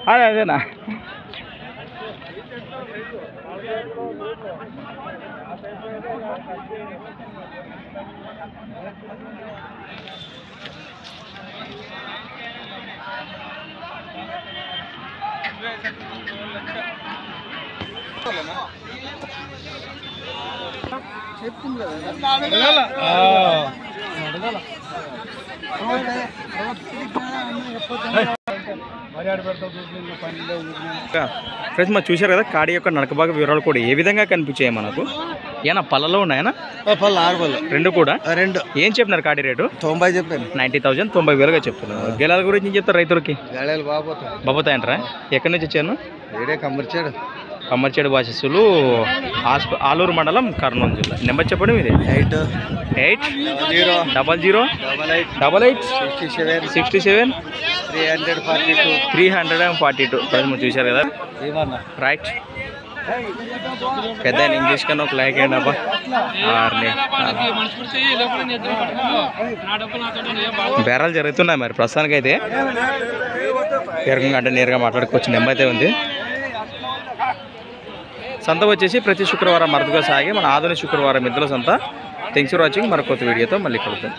అదే అదేనా ఫ్రెండ్స్ మరి చూశారు కదా కాడి యొక్క నడక భాగ వివరాలు కూడా ఏ విధంగా కనిపించాయి మనకు. ఏనా పళ్ళలో ఉన్నాయనా? పళ్ళు 6 పళ్ళు రెండు కూడా. రెండు ఏం చెప్పినారు కాడి రేటు? 90 చెప్పాను. 90,000 90,000గా చెప్తున్నారు. గెలాల గురించి ఏం చెప్తారు రైతులకి? గేళాలు బాగుపోతాయి. బాబోతాయంటారా? ఎక్కడి నుంచి వచ్చాను? ఏడే కమ్మర్చాడు. కమ్మర్చేడు వాసస్సులు ఆలూరు మండలం కర్నూలు జిల్లా. నెంబర్ చెప్పండి మీది. 8800888867 342 చూశారు కదా. రైట్ పెద్ద ఇంగ్లీష్ కన్నా ఒక లైక్ అయ్యండి అబ్బా. బేరాలు జరుగుతున్నాయి మరి ప్రస్తుతానికి అయితే. అంటే నేరుగా మాట్లాడుకోవచ్చు. నెంబర్ అయితే ఉంది. సంత వచ్చేసి ప్రతి శుక్రవారం మరదుగా సాగి మన ఆధునిక శుక్రవారం ఇద్దరు సంత. Thanks for watching. మరొక కొత్త వీడియోతో మళ్ళీ కలుద్దాం.